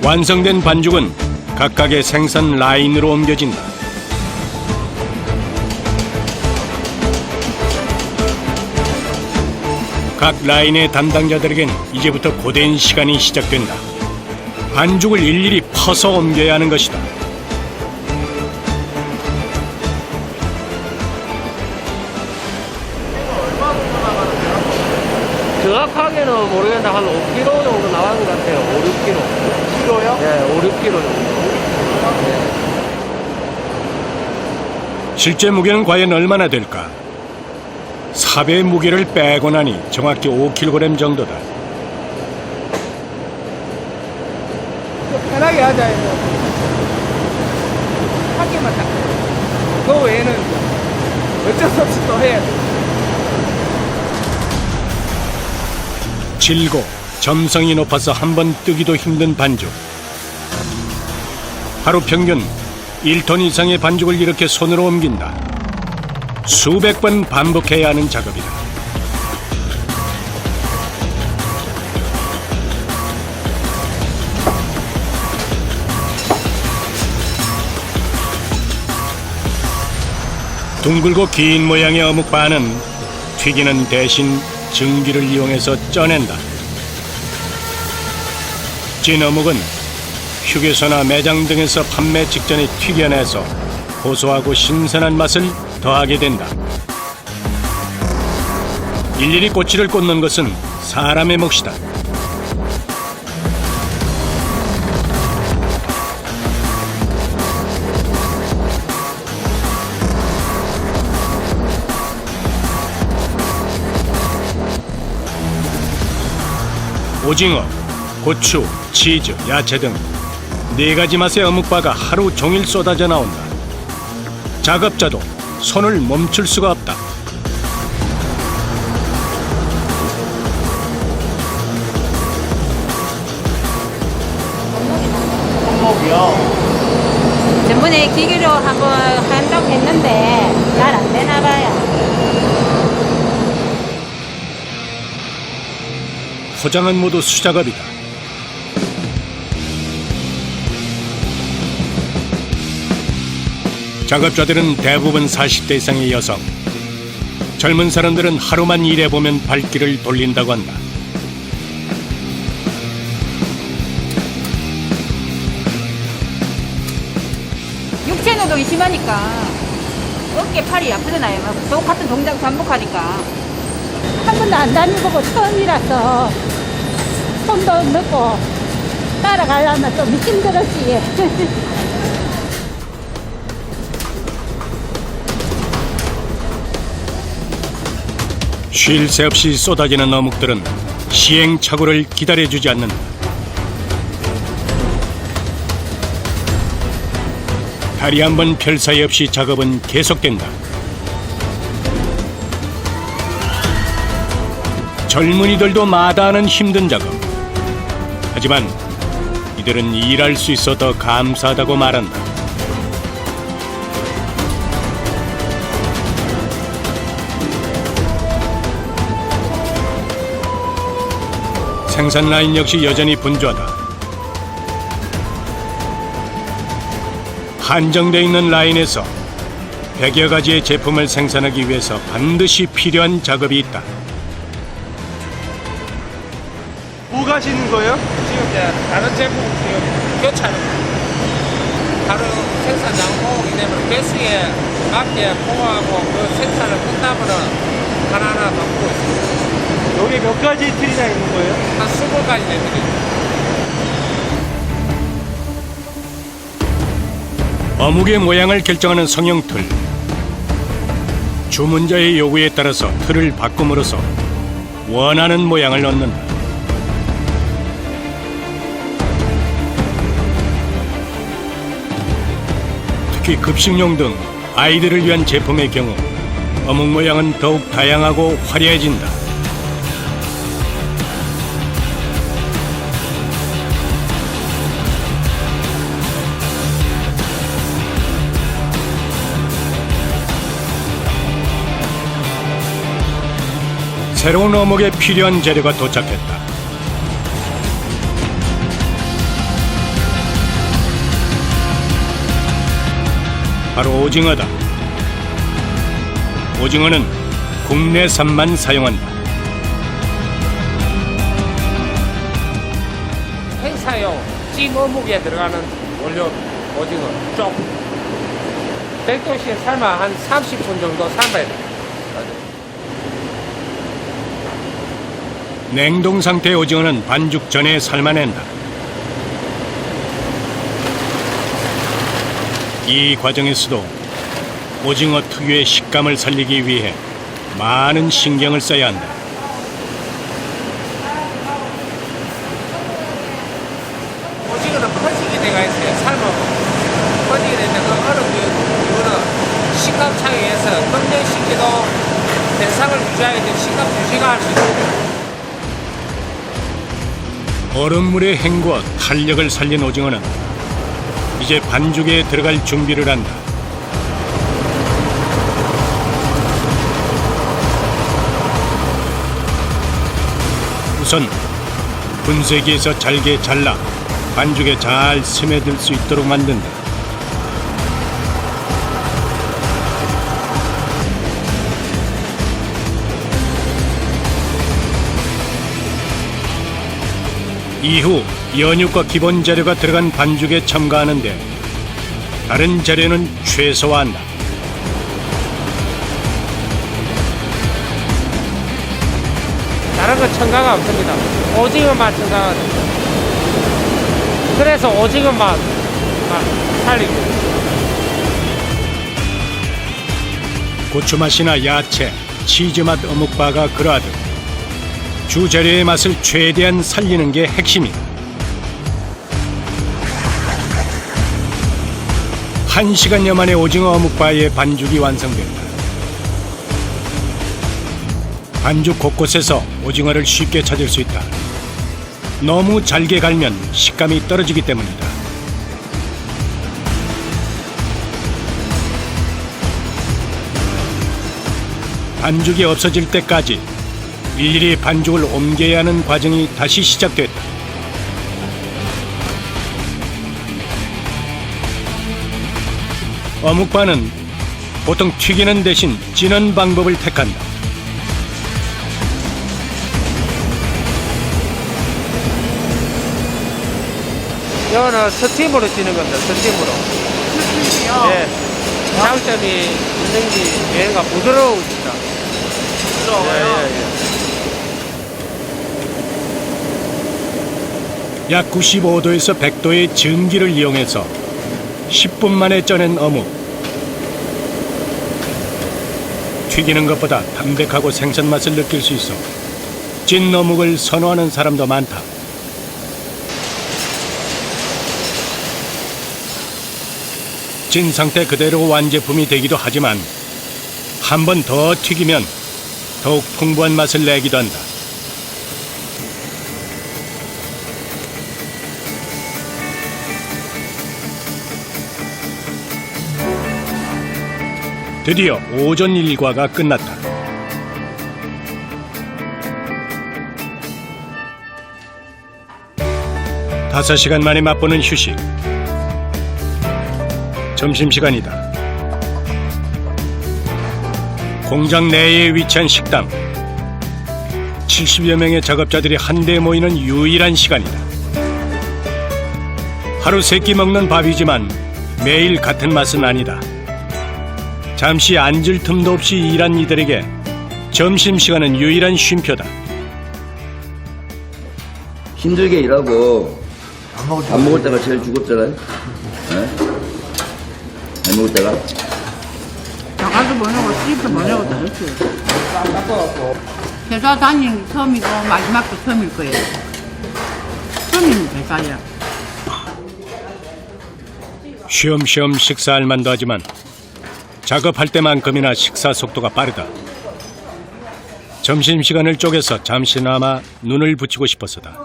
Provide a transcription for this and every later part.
완성된 반죽은 각각의 생산 라인으로 옮겨진다. 각 라인의 담당자들에겐 이제부터 고된 시간이 시작된다. 반죽을 일일이 퍼서 옮겨야 하는 것이다. 정확하게는 모르겠는데 한 5kg 정도 나간 것 같아요. 5, 6kg. 키로요? 네, 5, 6kg 정도. 실제 무게는 과연 얼마나 될까? 삽의 무게를 빼고 나니 정확히 5kg 정도다. 좀 편하게 하자 해서 한 개만 딱. 그 외에는 어쩔 수 없이 또 해야 돼. 질고 점성이 높아서 한 번 뜨기도 힘든 반죽. 하루 평균 1톤 이상의 반죽을 이렇게 손으로 옮긴다. 수백 번 반복해야 하는 작업이다. 둥글고 긴 모양의 어묵반은 튀기는 대신 증기를 이용해서 쪄낸다. 찐 어묵은 휴게소나 매장 등에서 판매 직전에 튀겨내서 고소하고 신선한 맛을 더하게 된다. 일일이 꼬치를 꽂는 것은 사람의 몫이다. 오징어, 고추, 치즈, 야채 등 4가지 맛의 어묵바가 하루 종일 쏟아져 나온다. 작업자도 손을 멈출 수가 없다. 손목이요? 전번에 기계로 한번 한다고 했는데 잘 안 되나 봐요. 포장은 모두 수작업이다. 작업자들은 대부분 40대 이상의 여성. 젊은 사람들은 하루만 일해보면 발길을 돌린다고 한다. 육체 노동이 심하니까 어깨, 팔이 아프잖아요. 똑같은 동작 반복하니까. 한 번도 안 다녀보고 처음이라서 손도 넣고 따라가려면 좀 힘들었지. 쉴 새 없이 쏟아지는 어묵들은 시행착오를 기다려주지 않는다. 다리 한 번 펼 사이 없이 작업은 계속된다. 젊은이들도 마다하는 힘든 작업. 하지만 이들은 일할 수 있어 더 감사하다고 말한다. 생산 라인 역시 여전히 분주하다. 한정되어 있는 라인에서 100여 가지의 제품을 생산하기 위해서 반드시 필요한 작업이 있다. 뭐 가시는 거예요? 지금 이제 다른 제품 지금 교차하는 거예요. 다른 생산장 오기 때문에 개수에 맞게 포함하고 그 생산을 끝나면은 하나하나 바꾸고 있습니다. 여기 몇 가지 틀이나 있는 거예요? 한 20가지 되거든요. 어묵의 모양을 결정하는 성형틀. 주문자의 요구에 따라서 틀을 바꿈으로써 원하는 모양을 얻는다. 특히 급식용 등 아이들을 위한 제품의 경우 어묵 모양은 더욱 다양하고 화려해진다. 새로운 어묵에 필요한 재료가 도착했다. 바로 오징어다. 오징어는 국내산만 사용한다. 행사용 찜 어묵에 들어가는 원료 오징어 쪽 100도씨에 삶아 한 30분 정도 삶아야 돼. 냉동 상태의 오징어는 반죽 전에 삶아낸다. 이 과정에서도 오징어 특유의 식감을 살리기 위해 많은 신경을 써야 한다. 오징어는 퍼지게 돼가 있어요. 삶아서 퍼지게 되는데 그 어느 이유는 식감 차이에서 검정시키도 대상을 유지하게 되면 식감 유지가 할 수 있습니다. 얼음물에 헹구어 탄력을 살린 오징어는 이제 반죽에 들어갈 준비를 한다. 우선 분쇄기에서 잘게 잘라 반죽에 잘 스며들 수 있도록 만든다. 이후 연육과 기본 재료가 들어간 반죽에 첨가하는데 다른 재료는 최소화한다. 다른 건 첨가가 없습니다. 오징어만 첨가가 됩니다. 그래서 오징어만 살리고 고추 맛이나 야채, 치즈 맛 어묵바가 그러하듯 주 재료의 맛을 최대한 살리는 게 핵심이다. 1시간여 만에 오징어 어묵바의 반죽이 완성된다. 반죽 곳곳에서 오징어를 쉽게 찾을 수 있다. 너무 잘게 갈면 식감이 떨어지기 때문이다. 반죽이 없어질 때까지 일일이 반죽을 옮겨야 하는 과정이 다시 시작됐다. 어묵바는 보통 튀기는 대신 찌는 방법을 택한다. 이거는 스팀으로 찌는 겁니다. 스팀으로. 스팀이요? 예. 장점이 있는 게 얘가 부드러우시다. 부드러워요? 약 95도에서 100도의 증기를 이용해서 10분 만에 쪄낸 어묵. 튀기는 것보다 담백하고 생선 맛을 느낄 수 있어 찐 어묵을 선호하는 사람도 많다. 찐 상태 그대로 완제품이 되기도 하지만 한 번 더 튀기면 더욱 풍부한 맛을 내기도 한다. 드디어 오전 일과가 끝났다. 다섯 시간 만에 맛보는 휴식. 점심시간이다. 공장 내에 위치한 식당. 70여 명의 작업자들이 한데 모이는 유일한 시간이다. 하루 세 끼 먹는 밥이지만 매일 같은 맛은 아니다. 잠시 앉을 틈도 없이 일한 이들에게 점심시간은 유일한 쉼표다. 힘들게 일하고 안 먹을 때가 제일 죽었잖아요. 네? 안 먹을 때가. 나가서 뭐냐고 시집도 뭐냐고 다 했어요. 회사 다닌 게 처음이고 마지막도 처음일 거예요. 처음이면 회사야. 쉬엄쉬엄 식사할 만도 하지만 작업할 때만큼이나 식사 속도가 빠르다. 점심시간을 쪼개서 잠시나마 눈을 붙이고 싶어서다.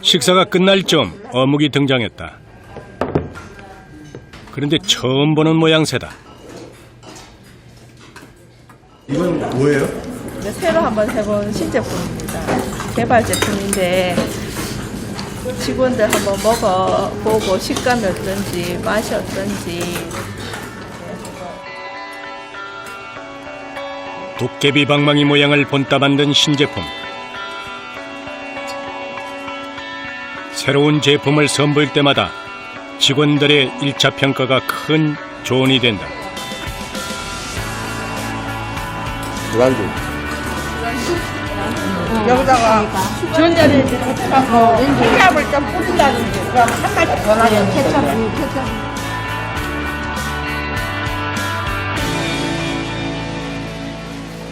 식사가 끝날 즈음 어묵이 등장했다. 그런데 처음 보는 모양새다. 이건 뭐예요? 네, 새로 한번 해본 신제품입니다. 개발 제품인데 직원들 한번 먹어보고 식감이 어떤지 맛이 어떤지. 도깨비 방망이 모양을 본따 만든 신제품. 새로운 제품을 선보일 때마다 직원들의 1차 평가가 큰 조언이 된다. 무간주. 여기다가 전자레인지 넣고 케찹을 좀 뿌린다든지 그럼 한 마디 더 나요. 케찹.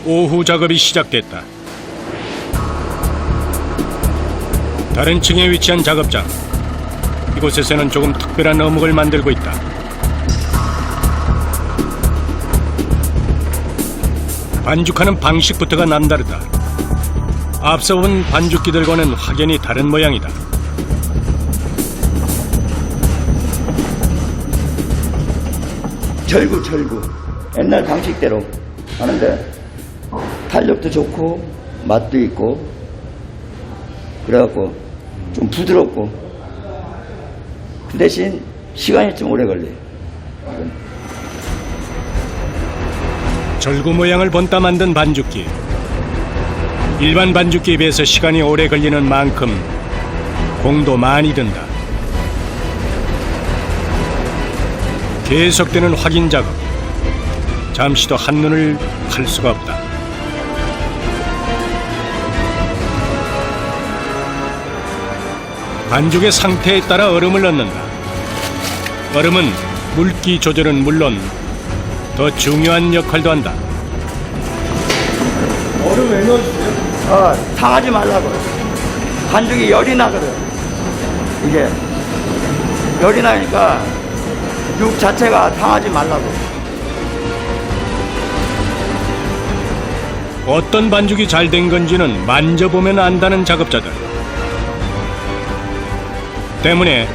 오후 작업이 시작됐다. 다른 층에 위치한 작업장. 이곳에서는 조금 특별한 어묵을 만들고 있다. 반죽하는 방식부터가 남다르다. 앞서 본 반죽기들과는 확연히 다른 모양이다. 철구. 옛날 방식대로 하는데 탄력도 좋고 맛도 있고 그래갖고 좀 부드럽고 그 대신 시간이 좀 오래 걸려요. 절구 모양을 본따 만든 반죽기. 일반 반죽기에 비해서 시간이 오래 걸리는 만큼 공도 많이 든다. 계속되는 확인 작업. 잠시도 한눈을 팔 수가 없다. 반죽의 상태에 따라 얼음을 넣는다. 얼음은 물기 조절은 물론 더 중요한 역할도 한다. 얼음 왜 넣어주세요? 상하지 말라고. 반죽이 열이 나거든. 이게 열이 나니까 육 자체가 상하지 말라고. 어떤 반죽이 잘 된 건지는 만져보면 안다는 작업자들. 때문에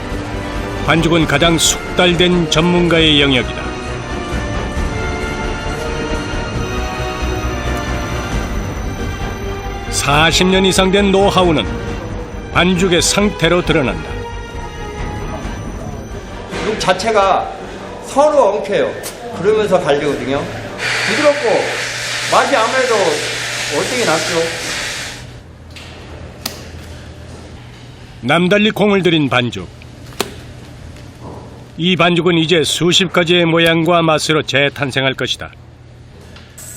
반죽은 가장 숙달된 전문가의 영역이다. (40년) 이상 된 노하우는 반죽의 상태로 드러난다. 육 자체가 서로 엉켜요. 그러면서 갈리거든요. 부드럽고 맛이 아무래도 월등히 낫죠. 남달리 공을 들인 반죽. 이 반죽은 이제 수십 가지의 모양과 맛으로 재탄생할 것이다.